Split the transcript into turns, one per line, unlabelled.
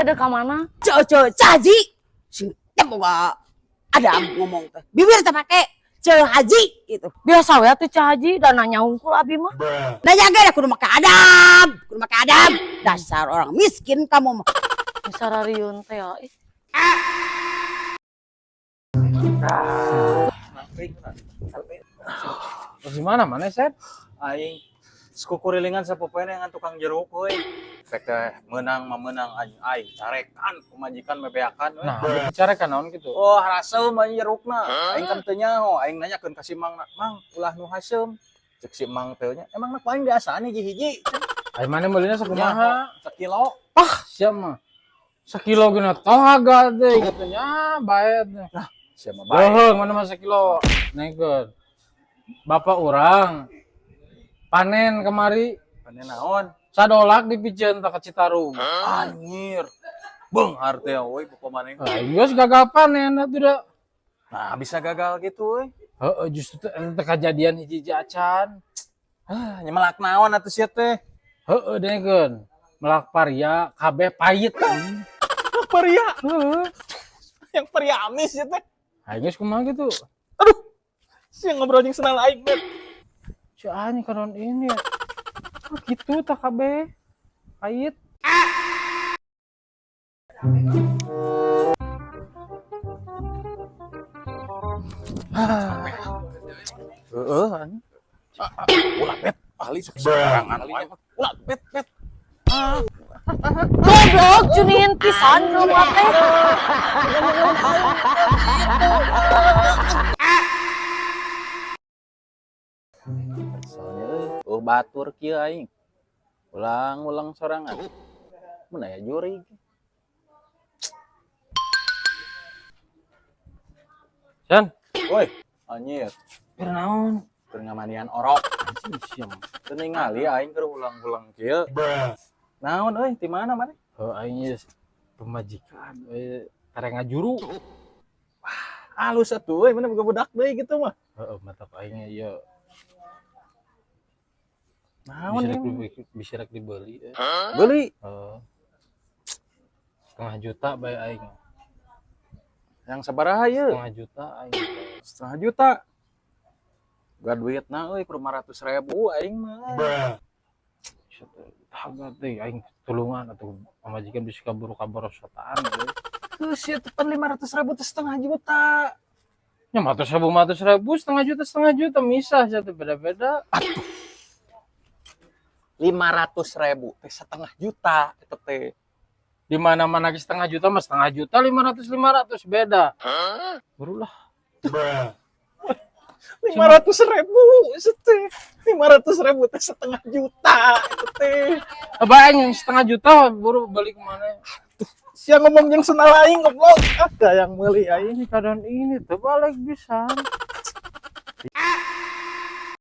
ada ke mana?
Caji sing boga ada ngomong teh bibir teh make haji gitu.
Biasa we atuh Cah Haji dan nanya hungkul abi mah.
Nah jaga kudu make adab, dasar orang miskin kamu mah.
Sarariun teh ya.
Gimana mana Sep?
Aing skukurilingan sapopoena yang tukang jeruk euy. Efek teh meunang aing carekan pemajikan mebeakan we.
Nah, bicara kan naon gitu.
Oh, haseum aing jerukna. Aing kan teu nyaho, aing nanyakeun ka si Mang, "Mang, ulah nu haseum?" Cek si Mang teh nya, "Emang nak paling biasa nih hiji-hiji."
Ai mana meulina sakumaha?
Sekilo.
Siap mah. Sekilo gina tohaga deh katanya bae teh.
Siapa bae?
Bohong mana mah sekilo. Negeun. Bapak orang panen kemari
Panen naon?
sadolak dipikeun ka Citarum.
Anjir. Beung harte euy pokok maneh.
Ah, geus gagal panen atuh da.
Nah, bisa gagal gitu euy.
Heeh, justru teh kejadian hiji-hiji acan.
Ah, nyemelak naon atuh sia teh?
Heeh, degeun. Melak paria kabeh pait.
Paria.
Heeh.
Yang paria amis ya teh.
Aing geus kumaha gitu.
Aduh. Siang ngobrol jeung senal aing bet.
Si anjing karon ini ya. Oh, gitu tak kabeh. Pait.
Heeh. Ulah bet. Ahli sembarangan wae. Ulah bet.
Goblok cuniin pisan lu teh.
Soalnya euy, batur kieu aing. Ulang sorangan. Mun aya jurig.
San,
Woi, anjir.
keur naon?
Keur ngamanian orok.
Anjing siam.
Teu ningali aing keur ulang kieu. Naon euy, di mana maneh?
Heuh aing geus pemajikan tareng ngajuru.
Halus atuh euy, mana boga budak deui gitu mah.
Heeh, mata aing ieu
Naon
bisa rek dibeli.
Beli
Heeh. Setengah juta bae aing.
yang sabaraha ieu?
Setengah juta aing.
Setengah juta. Gak duitna euy, 500.000 aing mah.
Harga teh aing tulungan atuh pamajikan bisa kaburu kabarosotaan euy.
Terus ya tepan 500.000 teh setengah juta.
Nya 100.000 setengah juta misah satu beda-beda.
500.000 teh setengah juta eta teh.
Di mana-mana ge setengah juta mah setengah juta 500 beda. Barulah
500.000 teh. 500.000 teh setengah juta eta teh.
Bayang yang setengah juta baru balik kemana?
Sia ngomong jeung senal aing goblok. Ah, yang meuli aing.
Ini keadaan ini tuh balik bisa.